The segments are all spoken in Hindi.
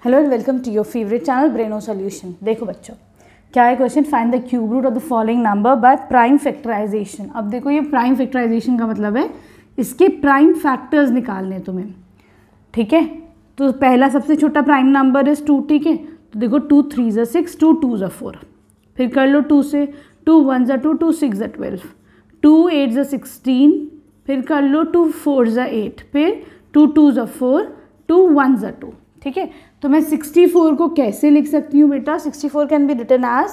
Hello and welcome to your favourite channel Braino solution. देखो बच्चों, क्या है question, find the cube root of the following number by prime factorisation. अब देखो ये प्राइम फैक्टराइजेशन का मतलब है इसके प्राइम फैक्टर्स निकालने हैं तुम्हें, ठीक है। तो पहला सबसे छोटा प्राइम नंबर इज 2, ठीक है। तो देखो 2 3 ज़ा 6, 2 2 ज़ा 4, फिर कर लो 2 से, 2 1 ज़ा 2, 2 6 ज़ा 12, 2 8 ज़ा 16, फिर कर लो 2 4 ज़ा 8, फिर 2 2 ज़ा 4, 2 1 ज़ा 2, ठीक है। तो मैं 64 को कैसे लिख सकती हूँ बेटा? 64 can be written as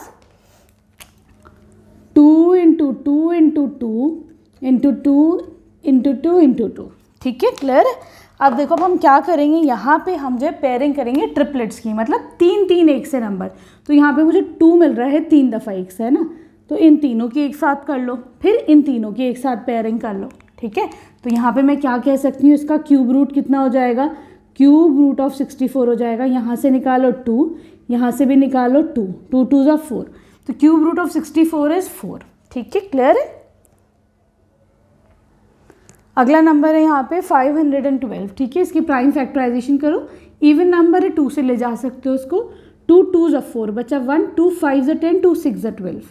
2 into 2 into 2 into 2 into 2 into 2, ठीक है, क्लियर। अब देखो अब हम क्या करेंगे, यहाँ पे हम जो है पेयरिंग करेंगे ट्रिपलेट्स की, मतलब 3 3 एक से नंबर। तो यहाँ पे मुझे 2 मिल रहा है 3 दफ़ा एक से, है ना। तो इन तीनों की एक साथ कर लो, फिर इन तीनों की एक साथ पेयरिंग कर लो, ठीक है। तो यहाँ पे मैं क्या कह सकती हूँ, इसका क्यूब रूट कितना हो जाएगा? क्यूब रूट ऑफ 64 हो जाएगा। यहाँ से निकालो 2, यहाँ से भी निकालो 2, 2 2 ज़ा 4, तो क्यूब रूट ऑफ 64 इज 4, ठीक है, क्लियर है। अगला नंबर है यहाँ पे 512, ठीक है। इसकी प्राइम फैक्टराइजेशन करो, इवन नंबर है 2 से ले जा सकते हो उसको। 2 2 ज़ा 4 बचा 1, 2 5 ज़ा 10, 2 6 ज़ा 12,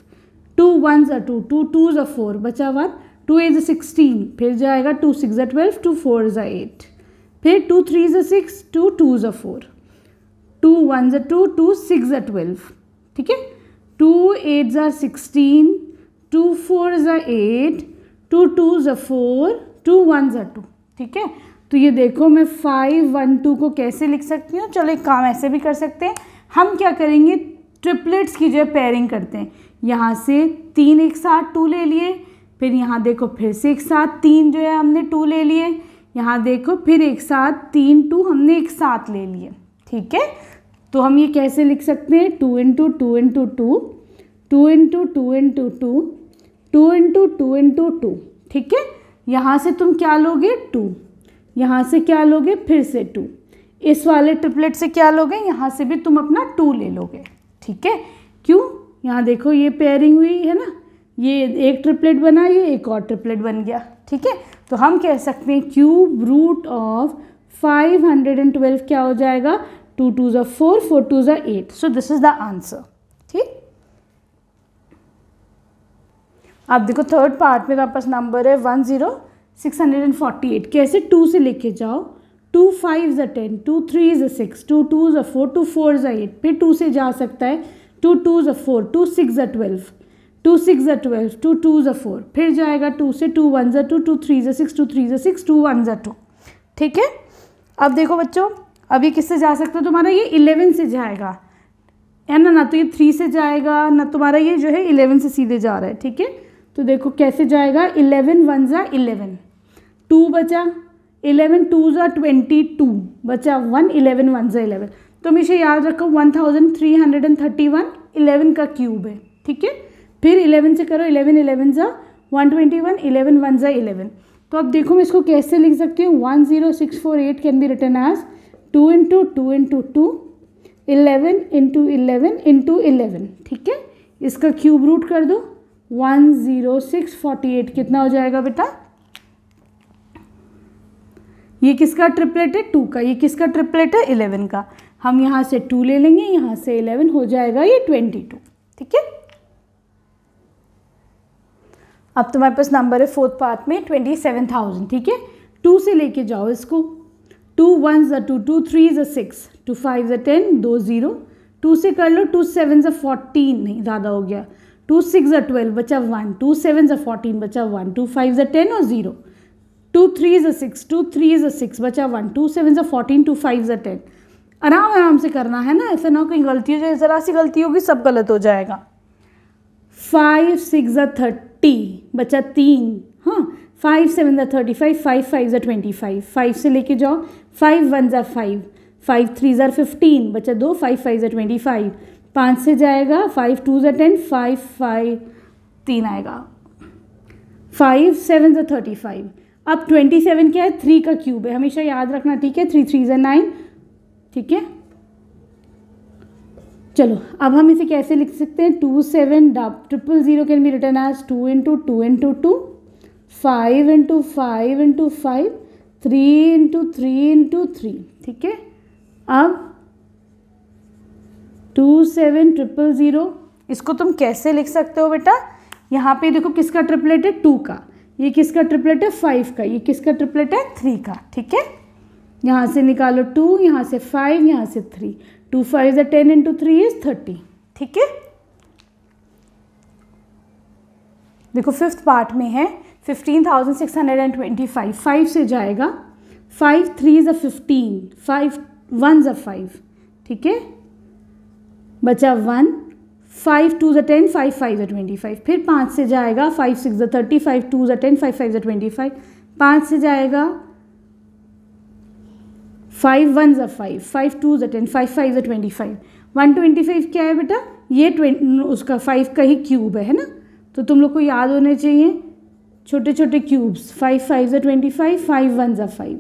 2 1 ज़ा 2, 2 2 ज़ा 4 बचा 1, 2 8 ज़ा 16, फिर जाएगा 2 6 ज़ा 12, 2 4 ज़ा 8, फिर 2 3 ज़ा 6, 2 2 ज़ा 4, 2 1 ज़ा 2, 2 6 ज़ा 12, ठीक है। 2 8 ज़ा 16, 2 4 ज़ा 8, 2 2 ज़ा 4, 2 1 ज़ा 2, ठीक है। तो ये देखो मैं 5 1 2 को कैसे लिख सकती हूँ? चलो एक काम ऐसे भी कर सकते हैं, हम क्या करेंगे, ट्रिपलेट्स की जो है पेयरिंग करते हैं। यहाँ से 3 एक साथ 2 ले लिए, फिर यहाँ देखो फिर से एक साथ 3 जो है हमने 2 ले लिए, यहाँ देखो फिर एक साथ 3 2 हमने एक साथ ले लिए, ठीक है। तो हम ये कैसे लिख सकते हैं? 2 into 2 into 2, 2 into 2 into 2, 2 into 2 into 2, ठीक है। यहाँ से तुम क्या लोगे? 2, यहाँ से क्या लोगे? फिर से 2, इस वाले ट्रिपलेट से क्या लोगे? यहाँ से भी तुम अपना 2 ले लोगे, ठीक है। क्यों? यहाँ देखो ये पेयरिंग हुई है ना, ये एक ट्रिपलेट बना, ये एक और ट्रिपलेट बन गया, ठीक है। तो हम कह सकते हैं क्यूब रूट ऑफ 512 क्या हो जाएगा? 2 2 ज़ा 4, 4 2 ज़ा 8, so this is the answer, ठीक। अब देखो थर्ड पार्ट में वापस नंबर है 10648, कैसे 2 से लेके जाओ, 2 5 ज़ा 10, 2 3 ज़ा 6, 2 2 ज़ा 4, 2 4 ज़ा 8, फिर 2 से जा सकता है 2 2 ज़ा 4, 2 6 ज़ा 12, 2 6 ज़ा 12, 2 2 ज़ा 4, फिर जाएगा 2 से, 2 1 ज़ा 2, 2 3 ज़ा 6, 2 3 ज़ा 6, 2 1 ज़ा 2, ठीक है। अब देखो बच्चों, अब ये किससे जा सकता है तुम्हारा? ये 11 से जाएगा, है ना। ना तो ये 3 से जाएगा, ना तुम्हारा ये जो है 11 से सीधे जा रहा है, ठीक है। तो देखो कैसे जाएगा, 11 1 ज़ा 11, 2 बचा, 11 2 ज़ा 22 बचा 1, 11 1 ज़ा 11। तो हमेशा याद रखो 1331 11 का क्यूब है, ठीक है। फिर 11 से करो, 11 11 ज़ा 121, 11 1 ज़ा 11। तो अब देखो मैं इसको कैसे लिख सकती हूँ, 10648 can be written as 2 into 2 into 2, 11 into 11 into 11, ठीक है। इसका क्यूब रूट कर दो, 10648 कितना हो जाएगा बेटा? ये किसका ट्रिपलेट है? 2 का। ये किसका ट्रिपलेट है? 11 का। हम यहाँ से 2 ले लेंगे, यहाँ से 11 हो जाएगा ये 22, ठीक है। अब तुम्हारे पास नंबर है फोर्थ पार्ट में 27,000, ठीक है। 2 से लेके जाओ इसको, 2 1 ज़ा 2, 2 3 ज़ा 6, 2 5 ज़ा 10, 2 0, 2 से कर लो, 2 7 ज़ा 14, नहीं ज़्यादा हो गया, 2 6 ज़ा 12 बचा 1, 2 7 ज़ा 14 बचा 1, 2 5 ज़ा 10 और 0, 2 3 ज़ा 6, 2 3 ज़ा 6 बचा 1, 2 7 ज़ा 14, 2 5 ज़ा 10। आराम आराम से करना है ना, ऐसा ना कहीं गलती हो जाए, ज़रा सी गलती होगी सब गलत हो जाएगा। 5 6 ज़ा 30 बचा 3, हाँ, 5 7 ज़ा 35, 5 5 ज़ा 25, 5 से लेके जाओ, 5 1 ज़ा 5, 5 3 ज़ा 15 बचा 2, 5 5 ज़ा 25, 5 से जाएगा, 5 2 ज़ा 10, 5 5 3 आएगा, 5 7 ज़ा 35। अब 27 क्या है? 3 का क्यूब है, हमेशा याद रखना, ठीक है। 3 3 ज़ा 9, ठीक है। चलो अब हम इसे कैसे लिख सकते हैं? 2 7 000 can be written as 2 into 2 into 2, 5 into 5 into 5, 3 into 3 into 3, ठीक है। अब 2700। इसको तुम कैसे लिख सकते हो बेटा, यहाँ पे देखो किसका ट्रिपलेट है 2 का, ये किसका ट्रिपलेट है 5 का, ये किसका ट्रिपलेट है 3 का। ठीक है, यहाँ से निकालो 2, यहाँ से 5, यहाँ से 3, 2 5 10 इंटू 3 इज 30। ठीक है, देखो फिफ्थ पार्ट में है 15,625, 5 से जाएगा, 5 3 15, 5 1 5। ठीक है, बचा 1, 5 2 10, 5 5 25। फिर 5 से जाएगा, 5 6 30, 5 2 10, 5 5 25। 5 से जाएगा 5 1 5, 5 2 10, 5 5 25। 125 क्या है बेटा, ये उसका 5 का ही क्यूब है ना, तो तुम लोग को याद होने चाहिए छोटे छोटे क्यूब्स। 5 5 25, 5 1 5,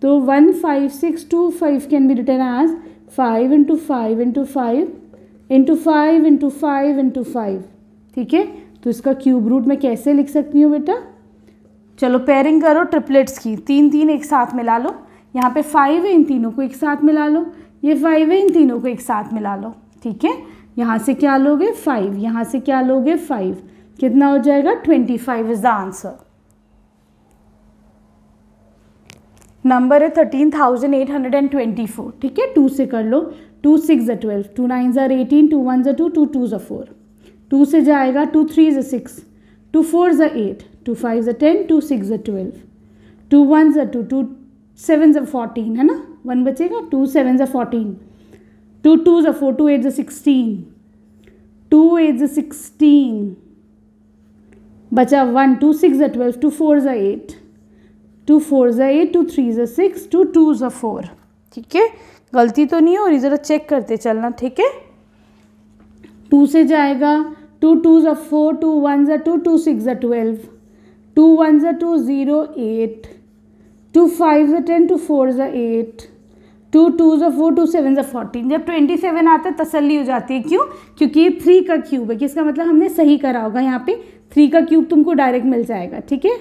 तो 15625 can be written as 5 into 5 into 5 into 5 into 5 into 5। ठीक है, तो इसका क्यूब रूट मैं कैसे लिख सकती हूँ बेटा, चलो पेयरिंग करो ट्रिपलेट्स की, 3 3 एक साथ मिला लो, यहाँ पे 5 है, इन तीनों को एक साथ मिला लो, ये 5 है, इन तीनों को एक साथ मिला लो। ठीक है, यहाँ से क्या लोगे 5, यहाँ से क्या लोगे 5, कितना हो जाएगा 25 इज द आंसर। नंबर है 13,824। ठीक है, 2 से कर लो, 2 6 12, 2 9 18, 2 1 2, 2 2 4। 2 से जाएगा 2 3 6, 2 4 8, 2 5 10, 2 6 12, 2 1 2, 2 7 14 है ना, 1 बचेगा, 2 7 14, 2 2 4, 2 8 16, 2 8 16, बचा 1, 2 6 12, 2 4 8, 2 4 8, 2 3 6, 2 2 4। ठीक है, गलती तो नहीं हो रही, ज़रा चेक करते चलना। ठीक है, 2 से जाएगा 2 2 4, 2 1 2, 2 6 12, 2 1 2 0 8, 2 5 10, 2 4 8, 2 2 4, 2 7 14। जब 27 आता है तसल्ली हो जाती है, क्यों, क्योंकि ये 3 का क्यूब है, किसका मतलब हमने सही करा होगा, यहाँ पे 3 का क्यूब तुमको डायरेक्ट मिल जाएगा। ठीक है,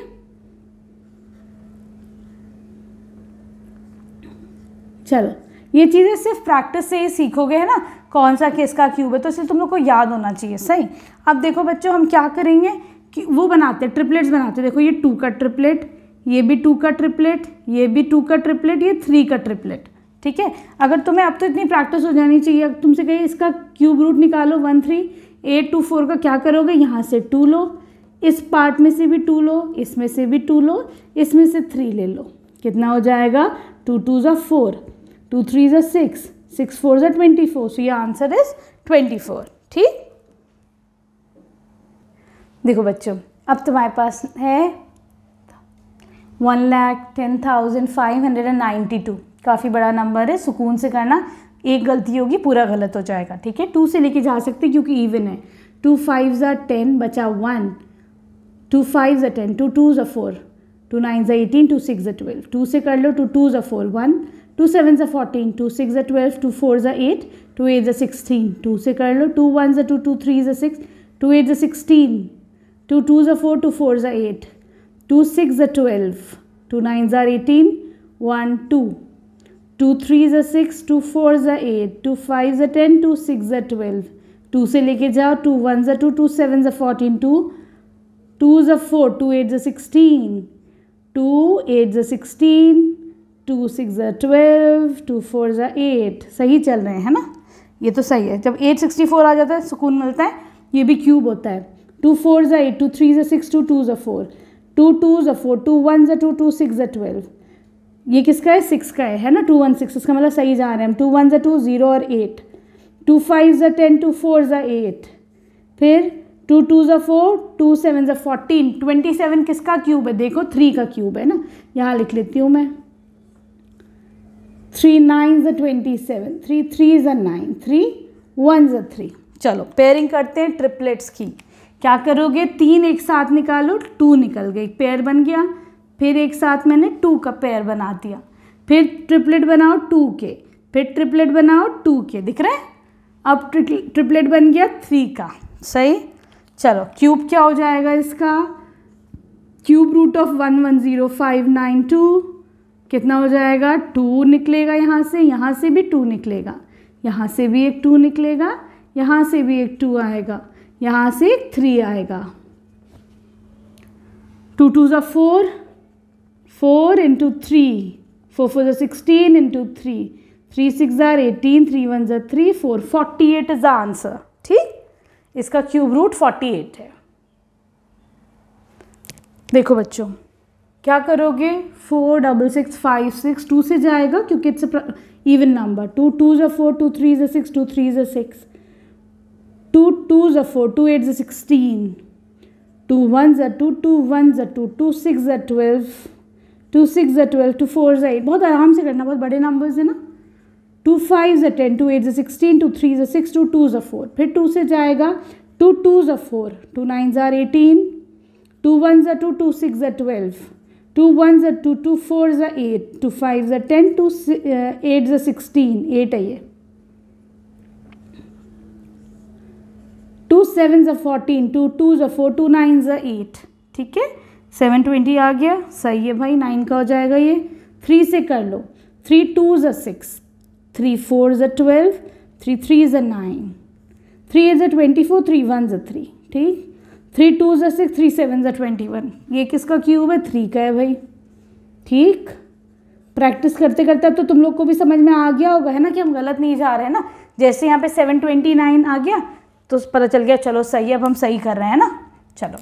चलो ये चीज़ें सिर्फ प्रैक्टिस से ही सीखोगे, है ना, कौन सा किसका क्यूब है, तो इसलिए तुम लोग को याद होना चाहिए। सही, अब देखो बच्चों हम क्या करेंगे कि वो बनाते हैं, ट्रिपलेट्स बनाते हैं। देखो ये 2 का ट्रिपलेट, ये भी 2 का ट्रिपलेट, ये भी 2 का ट्रिपलेट, ये 3 का ट्रिपलेट। ठीक है, अगर तुम्हें अब तो इतनी प्रैक्टिस हो जानी चाहिए, अब तुमसे कहीं इसका क्यूब रूट निकालो 1 3 8 2 4 का, क्या करोगे, यहाँ से 2 लो, इस पार्ट में से भी 2 लो, इसमें से भी 2 लो, इसमें से 3 ले लो, कितना हो जाएगा 2 2 4, 2 3 6, 6 4 24। सो ये आंसर इज 24। ठीक, देखो बच्चों अब तुम्हारे पास है 1,10,592, काफ़ी बड़ा नंबर है, सुकून से करना, एक गलती होगी पूरा गलत हो जाएगा। ठीक है, 2 से लेके जा सकते क्योंकि इवन है, 2 5 10, बचा 1, 2 5 10, 2 2 4, 2 9 18, 2 6 12, 2 से कर लो, 2 2 4 1, 2 7 14, 2 6 12, 2 4 8, 2 8 16, 2 से कर लो, 2 1 2, 2 3 6, 2 8 16, 2 2 4, 2 4 8, 2 6 12, 2 9 18, 1 2, 2 3 6, 2 4 8, 2 5 10, 2 6 12, 2 से लेके जाओ, 2 1 2, 2 7 14, 2 2 4, 2 8 16, 2 8 16, 2 6 12, 2 4 8। सही चल रहे हैं ना, ये तो सही है। जब 864 आ जाता है सुकून मिलता है, ये भी क्यूब होता है। 2 4 8, 2 3 6, 2 2 4, 2 2 4, 2 1 2, 2 6 12, ये किसका है 6 का है ना, 2 1 6, इसका मतलब सही जा रहे हैं हम। 2 1 2 0 और 8, 2 5 10, 2 4 8, फिर 2 2 4, 2 7 14, 27 किसका क्यूब है, देखो 3 का क्यूब है ना, यहाँ लिख लेती हूँ मैं, 3 9 27, 3 3 9, 3 1 3। चलो पेयरिंग करते हैं ट्रिपलेट्स की। क्या करोगे, 3 एक साथ निकालो, 2 निकल गए, एक पेयर बन गया। फिर एक साथ मैंने 2 का पेयर बना दिया, फिर ट्रिपलेट बनाओ 2 के, फिर ट्रिपलेट बनाओ 2 के, दिख रहा है। अब ट्रिपलेट बन गया 3 का। सही, चलो क्यूब क्या हो जाएगा इसका, क्यूब रूट ऑफ 110592 कितना हो जाएगा, 2 निकलेगा, यहाँ से भी 2 निकलेगा, यहाँ से भी एक 2 निकलेगा, यहाँ से भी एक 2 आएगा, यहाँ से एक 3 आएगा। 2 2s are 4, 4 into 3, 4 4s are 16 into 3, 3 6s are 18, 3 1s are 3, 4, 48 is the answer। ठीक, इसका क्यूब रूट 48 है। देखो बच्चों क्या करोगे, 4 6 6 5 6, 2 से जाएगा क्योंकि it's even number. 2 2s are 4, 2 3s are 6, 2 3s are 6, 2 2s are 4, 2 8s are 16, 2 1s are 2, 2 1s are 2, 2 6s are 12, 2 6s are 12, 2 4s are 8। बहुत आराम से करना, बहुत बड़े नंबर्स है ना। 2 5s are 10, 2 8s are 16, 2 3s are 6, 2 2s are 4। फिर 2 से जाएगा, 2 2s are 4, 2 9s are 18, 2 1s are 2, 2 6s are 12, 2 1s are 2, 2 4s are 8, 2 5s are 10, 2 8s are 16, 8 है ये। 2 7s are 14, 2 2s are 4, 2 9s are 8। ठीक है, 720 आ गया, सही है भाई, 9 का हो जाएगा ये। 3 से कर लो, 3 2s are 6, 3 4s are 12, 3 3s are 9, 3 8s are 24, 3 1s are 3। ठीक, 3 2s are 6, 3 7s are 21। ये किसका क्यूब है, 3 का है भाई। ठीक, प्रैक्टिस करते करते तो तुम लोग को भी समझ में आ गया होगा है ना कि हम गलत नहीं जा रहे हैं ना। जैसे यहाँ पे 729 आ गया तो पता चल गया, चलो सही है, अब हम सही कर रहे हैं ना। चलो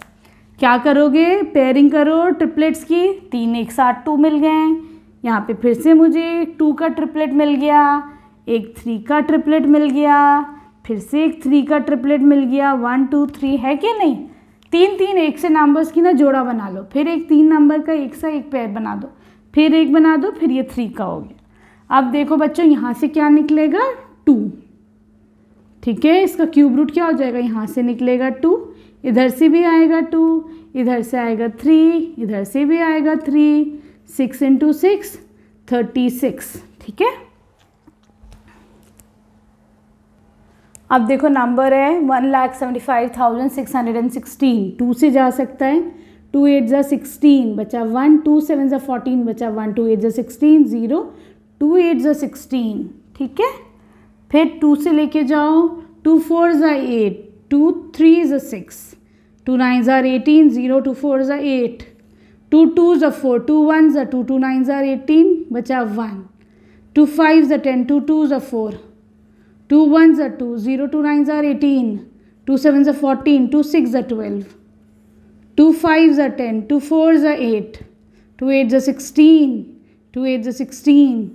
क्या करोगे, पेयरिंग करो ट्रिपलेट्स की। 3 एक साथ 2 मिल गए, यहाँ पे फिर से मुझे 2 का ट्रिपलेट मिल गया, एक 3 का ट्रिपलेट मिल गया, फिर से एक 3 का ट्रिपलेट मिल गया। 1 2 3 है कि नहीं। 3 3 एक से नंबर्स की ना जोड़ा बना लो, फिर एक 3 नंबर का एक सा एक पेयर बना दो, फिर एक बना दो, फिर ये 3 का हो गया। अब देखो बच्चों यहाँ से क्या निकलेगा, 2। ठीक है, इसका क्यूब रूट क्या हो जाएगा, यहाँ से निकलेगा 2, इधर से भी आएगा 2, इधर से आएगा 3, इधर से भी आएगा 3, 6 into 6 36। ठीक है, अब देखो नंबर है 1,75,616। 2 से जा सकता है, 2 8s are 16 बचा 1, 2 7s are 14 बचा 1, 2 8s are 16, 0, 2 8s are 16। ठीक है, फिर 2 से लेके जाओ, 2 4s are 8, 2 3s are 6, 2 9s are 18, 0, 2 4s are 8, 2 2s are 4, 2 1s are 2, 2 9s are 18 बचा 1, 2 5s are 10, 2 2s are 4, 2 1s are 2, 0, 2 9s are 18, 2 7s are 14, 2 6s are 12, 2 5s are 10, 2 4s are 8, 2 8s are 16, 2 8s are 16,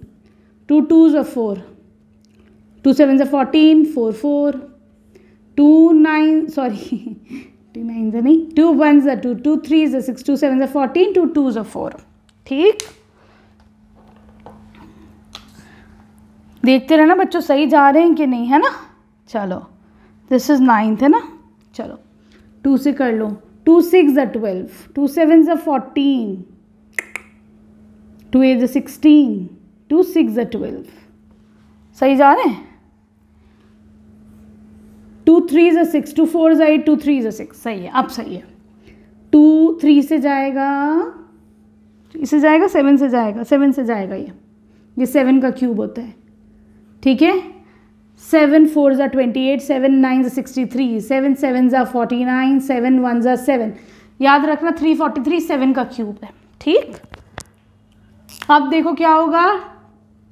2 2s are 4, 2 7s are 14, 4 4, 2 9 sorry 2 9s are नहीं, 2 1s are 2, 2 3s are 6, 2 7s are 14, 2 2s are 4। ठीक, देखते रहना बच्चों सही जा रहे हैं कि नहीं, है ना। चलो दिस इज 9th है ना। चलो 2 से कर लो, 2 6s are 12, 2 7s are 14, 2 8s are 16, 2 6s are 12। सही जा रहे हैं। 2 3s are 6, 2 4s are 8, 2 3s are 6। सही है, अब सही है। 2 3 से जाएगा, इससे जाएगा 7 से जाएगा, 7 से जाएगा, ये 7 का क्यूब होता है। ठीक है, 7 4s are 28, 7 9s are 63, 7 7s are 49, 7 1s are 7। याद रखना 343 7 का क्यूब है। ठीक, अब देखो क्या होगा,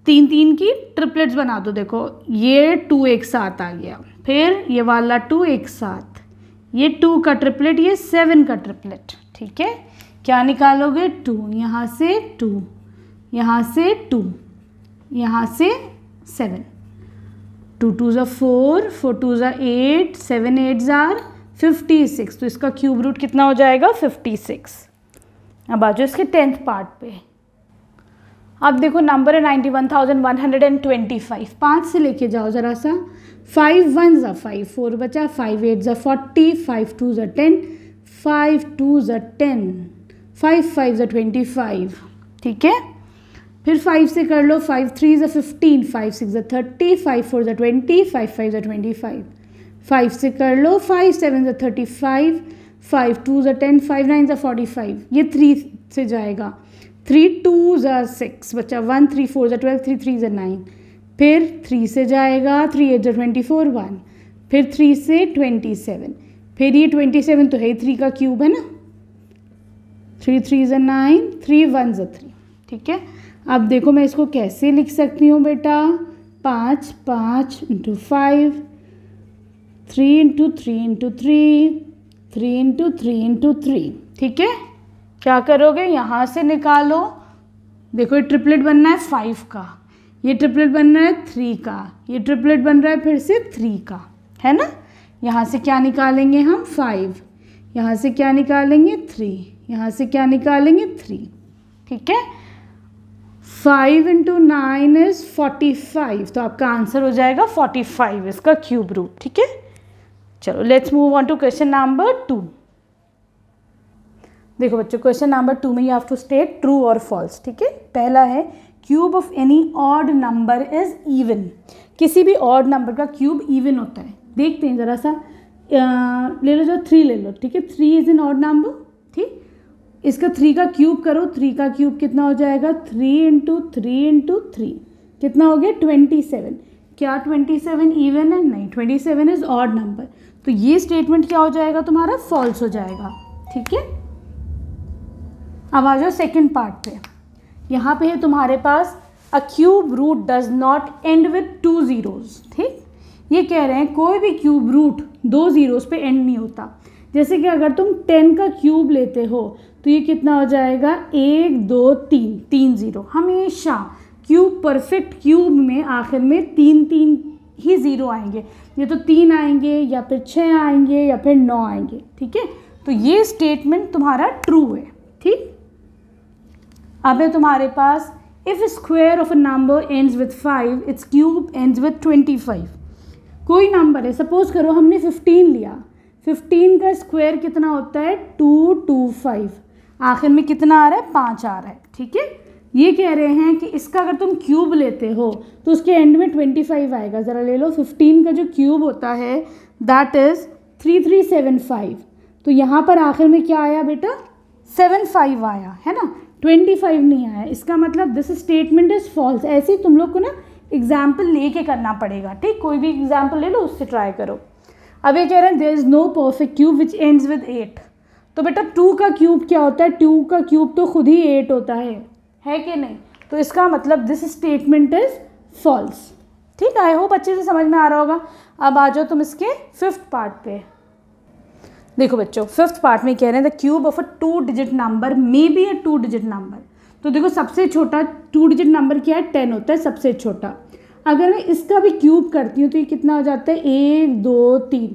3 3 की ट्रिपलेट्स बना दो। देखो ये 2 एक साथ आ गया, फिर ये वाला 2 एक साथ, ये 2 का ट्रिपलेट, ये 7 का ट्रिपलेट। ठीक है, क्या निकालोगे, 2 यहाँ से 2, यहाँ से 2, यहाँ से 7, 2 2s are 4, 4 2s are 8, 7 8s are 56। तो इसका क्यूब रूट कितना हो जाएगा, 56। अब आ जाओ इसके 10th पार्ट पे। अब देखो नंबर है 91,125। 5 से लेके जाओ ज़रा सा। 5 1s are 5, 4 बचा, 5 8s are 40, 5 2s are 10, 5 2s are 10, 5 5s are 25। ठीक है, फिर 5 से कर लो, 5 3s are 15, 5 6s are 30, 5 4s are 20, 5 5s are 25। 5 से कर लो, 5 7s are 35, 5 2s are 10, 5 9s are 45। ये 3 से जाएगा, 3 2s are 6 बचा, 1 3 4s are 12, 3 3s are 9। फिर 3 से जाएगा, 3 8s are 24, 1, फिर 3 से 27, फिर ये 27 तो है 3 का क्यूब है ना, 3 3 ज़ा 9, 3 1 ज़ा 3, ठीक है। अब देखो मैं इसको कैसे लिख सकती हूँ बेटा, 5 5 into 5, 3 into 3 into 3, 3 into 3 into 3, ठीक है। क्या करोगे, यहाँ से निकालो, देखो ये ट्रिपलेट बनना है 5 का, ये ट्रिपलेट बन रहा है 3 का, ये ट्रिपलेट बन रहा है फिर से 3 का, है ना। यहाँ से क्या निकालेंगे हम 5, यहाँ से क्या निकालेंगे 3, यहाँ से क्या निकालेंगे 3, ठीक है। 5 इंटू 9 इज 45, तो आपका आंसर हो जाएगा 45 इसका क्यूब रूट, ठीक है। चलो let's move on to question number 2। देखो बच्चों क्वेश्चन नंबर 2 में you have to state true और फॉल्स, ठीक है। पहला है cube of any odd number is even, किसी भी ऑड नंबर का क्यूब इवन होता है। देखते हैं ज़रा सा, ले लो जो 3 ले लो, ठीक है। 3 इज एन ऑड नंबर, ठीक। इसका 3 का क्यूब करो, 3 का क्यूब कितना हो जाएगा, 3 इंटू 3 इंटू 3, कितना हो गया 27। क्या 27 इवन है, नहीं, 27 इज ऑड नंबर, तो ये स्टेटमेंट क्या हो जाएगा तुम्हारा, फॉल्स हो जाएगा, ठीक है। अब आ जाओ सेकेंड पार्ट पे, यहाँ पे है तुम्हारे पास a cube root does not end with 2 zeros, ठीक। ये कह रहे हैं कोई भी क्यूब रूट 2 zeros पे एंड नहीं होता। जैसे कि अगर तुम 10 का क्यूब लेते हो तो ये कितना हो जाएगा, 1 2 3 0, हमेशा क्यूब परफेक्ट क्यूब में आखिर में 3 ही ज़ीरो आएंगे, ये तो 3 आएंगे या फिर 6 आएंगे या फिर 9 आएंगे, ठीक है। तो ये स्टेटमेंट तुम्हारा ट्रू है, ठीक। अब है तुम्हारे पास if square of a number ends with 5 its cube ends with 25। कोई नंबर है, सपोज करो हमने 15 लिया, 15 का स्क्वायर कितना होता है 225, आखिर में कितना आ रहा है 5 आ रहा है, ठीक है। ये कह रहे हैं कि इसका अगर तुम क्यूब लेते हो तो उसके एंड में 25 आएगा। ज़रा ले लो, 15 का जो क्यूब होता है दैट इज़ 3375, तो यहाँ पर आखिर में क्या आया बेटा 75 आया, है ना, 25 नहीं आया। इसका मतलब दिस स्टेटमेंट इज़ फॉल्स। ऐसे ही तुम लोग को ना एग्जाम्पल लेके करना पड़ेगा, ठीक। कोई भी एग्जाम्पल ले लो, उससे ट्राई करो। अब ये कह रहे हैं there is no perfect cube which ends with 8, तो बेटा 2 का क्यूब क्या होता है, 2 का क्यूब तो खुद ही 8 होता है कि नहीं। तो इसका मतलब दिस स्टेटमेंट इज फॉल्स, ठीक। आई होप अच्छे से समझ में आ रहा होगा। अब आ जाओ तुम इसके 5th पार्ट पे। देखो बच्चों 5th पार्ट में कह रहे हैं the cube of a 2 digit number may be a 2 digit number. तो देखो सबसे छोटा 2 digit नंबर क्या है, 10 होता है सबसे छोटा। अगर मैं इसका भी क्यूब करती हूँ तो ये कितना हो जाता है 1 2 3,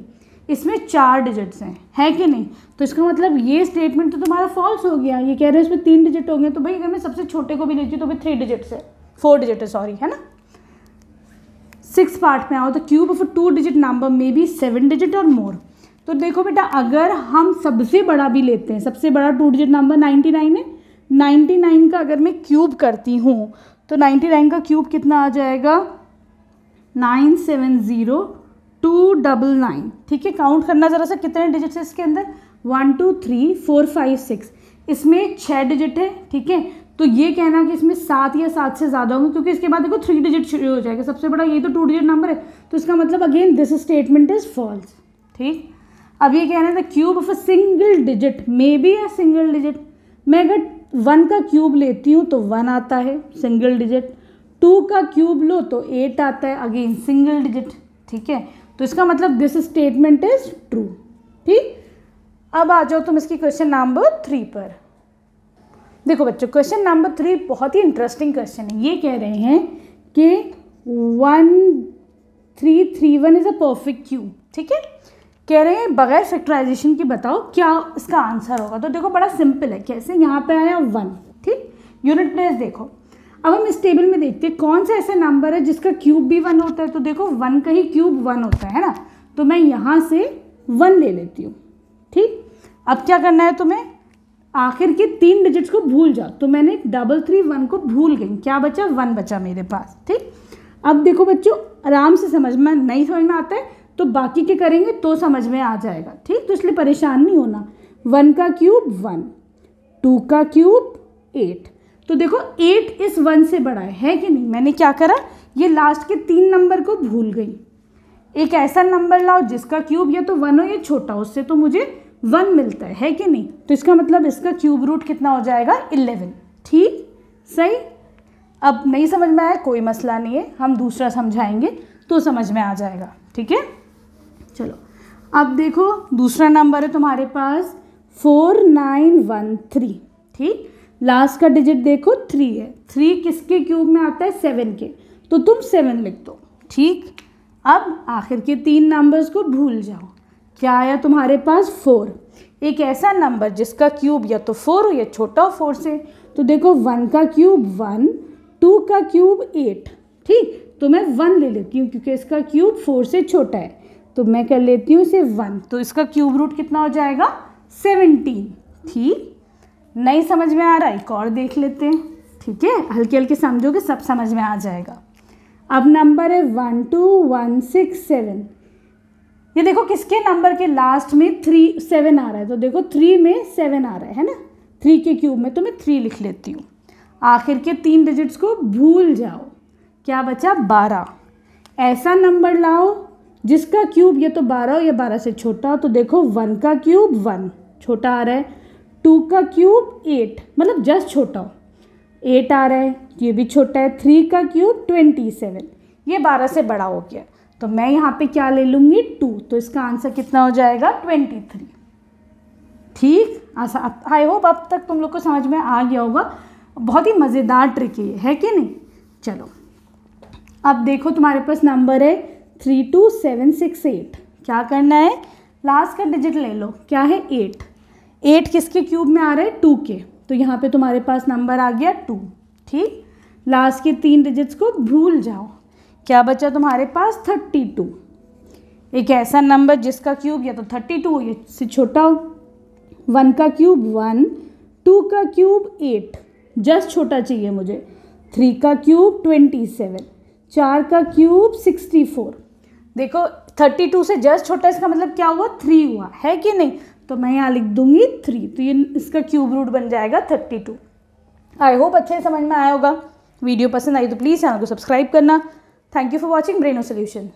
इसमें 4 डिजिट्स हैं, है कि नहीं। तो इसका मतलब ये स्टेटमेंट तो तुम्हारा फॉल्स हो गया। ये कह रहे हैं इसमें 3 डिजिट हो गए, तो भाई अगर मैं सबसे छोटे को भी लेती हूँ तो भी 3 डिजिट्स है, 4 डिजिट है, सॉरी, है ना। 6th पार्ट में आओ तो cube of a 2 digit number may be 7 digit और मोर। तो देखो बेटा अगर हम सबसे बड़ा भी लेते हैं, सबसे बड़ा 2 digit नंबर 99 है, 99 का अगर मैं क्यूब करती हूँ तो 99 का क्यूब कितना आ जाएगा 970299, ठीक है। काउंट करना ज़रा सा कितने डिजिट्स है इसके अंदर, 1 2 3 4 5 6, इसमें 6 डिजिट है, ठीक है। तो ये कहना कि इसमें 7 या 7 से ज़्यादा होंगे, क्योंकि इसके बाद देखो 3 डिजिट शुरू हो जाएगा। सबसे बड़ा ये तो 2 digit नंबर है, तो इसका मतलब again this statement is false, ठीक। अब ये कह रहे हैं the cube of a single digit may be a single digit. मैं अगर 1 का क्यूब लेती हूँ तो 1 आता है सिंगल डिजिट, 2 का क्यूब लो तो 8 आता है, अगेन सिंगल डिजिट, ठीक है। तो इसका मतलब दिस स्टेटमेंट इज ट्रू, ठीक। अब आ जाओ तुम इसकी क्वेश्चन नंबर 3 पर। देखो बच्चों क्वेश्चन नंबर 3 बहुत ही इंटरेस्टिंग क्वेश्चन है। ये कह रहे हैं कि 1331 इज अ परफेक्ट क्यूब, ठीक है। कह रहे हैं बगैर फैक्टराइजेशन की बताओ क्या इसका आंसर होगा। तो देखो बड़ा सिंपल है, कैसे, यहाँ पे आया 1, ठीक। यूनिट प्लेस देखो, अब हम इस टेबल में देखते हैं कौन सा ऐसा नंबर है जिसका क्यूब भी 1 होता है। तो देखो 1 का ही क्यूब 1 होता है ना, तो मैं यहाँ से 1 ले लेती हूँ, ठीक। अब क्या करना है तुम्हें, आखिर के 3 डिजिट्स को भूल जाओ। तो मैंने 331 को भूल गई, क्या बचा 1 बचा मेरे पास, ठीक। अब देखो बच्चों आराम से समझ में, नहीं समझ में आता है तो बाकी के करेंगे तो समझ में आ जाएगा, ठीक। तो इसलिए परेशान नहीं होना। 1 का क्यूब 1, 2 का क्यूब 8, तो देखो 8 इस 1 से बड़ा है कि नहीं। मैंने क्या करा, ये लास्ट के 3 नंबर को भूल गई, एक ऐसा नंबर लाओ जिसका क्यूब या तो 1 हो या छोटा, उससे तो मुझे 1 मिलता है कि नहीं। तो इसका मतलब इसका क्यूब रूट कितना हो जाएगा 11। ठीक, सही। अब नहीं समझ में आया कोई मसला नहीं है, हम दूसरा समझाएंगे तो समझ में आ जाएगा। ठीक है, चलो अब देखो दूसरा नंबर है तुम्हारे पास 4913। ठीक, लास्ट का डिजिट देखो 3 है, 3 किसके क्यूब में आता है 7 के, तो तुम 7 लिख दो। ठीक, अब आखिर के 3 नंबर्स को भूल जाओ। क्या आया तुम्हारे पास 4, एक ऐसा नंबर जिसका क्यूब या तो 4 हो या छोटा हो 4 से। तो देखो 1 का क्यूब 1, 2 का क्यूब 8। ठीक, तो मैं 1 ले लेती हूँ क्योंकि इसका क्यूब 4 से छोटा है, तो मैं कर लेती हूँ इसे 1, तो इसका क्यूब रूट कितना हो जाएगा 17। ठीक, नहीं समझ में आ रहा, एक और देख लेते हैं। ठीक है, हल्के हल्के समझोगे सब समझ में आ जाएगा। अब नंबर है 12167। ये देखो किसके नंबर के लास्ट में 7 आ रहा है, तो देखो 3 में 7 आ रहा है ना, 3 के क्यूब में, तो मैं 3 लिख लेती हूँ। आखिर के 3 डिजिट्स को भूल जाओ। क्या बचा 12। ऐसा नंबर लाओ जिसका क्यूब या तो 12 हो या 12 से छोटा हो। तो देखो 1 का क्यूब 1 छोटा आ रहा है, 2 का क्यूब 8 मतलब जस्ट छोटा हो, 8 आ रहा है, ये भी छोटा है, 3 का क्यूब 27, ये 12 से बड़ा हो गया, तो मैं यहाँ पे क्या ले लूँगी 2, तो इसका आंसर कितना हो जाएगा 23। ठीक, आई होप अब तक तुम लोग को समझ में आ गया होगा। बहुत ही मज़ेदार ट्रिक है कि नहीं। चलो अब देखो तुम्हारे पास नंबर है 32768। क्या करना है, लास्ट का डिजिट ले लो, क्या है 8। 8 किसके क्यूब में आ रहा है 2 के, तो यहाँ पे तुम्हारे पास नंबर आ गया 2। ठीक, लास्ट के 3 डिजिट्स को भूल जाओ। क्या बचा तुम्हारे पास 32, एक ऐसा नंबर जिसका क्यूब या तो 32 हो या से छोटा हो। 1 का क्यूब 1, 2 का क्यूब 8 जस्ट छोटा चाहिए मुझे, 3 का क्यूब 27, 4 का क्यूब 64। देखो 32 से जस्ट छोटा, इसका मतलब क्या हुआ 3 हुआ है कि नहीं, तो मैं यहाँ लिख दूंगी 3, तो ये इसका क्यूब रूट बन जाएगा 32। आई होप अच्छे समझ में आया होगा। वीडियो पसंद आई तो प्लीज़ चैनल को सब्सक्राइब करना। Thank you for watching Braino solution.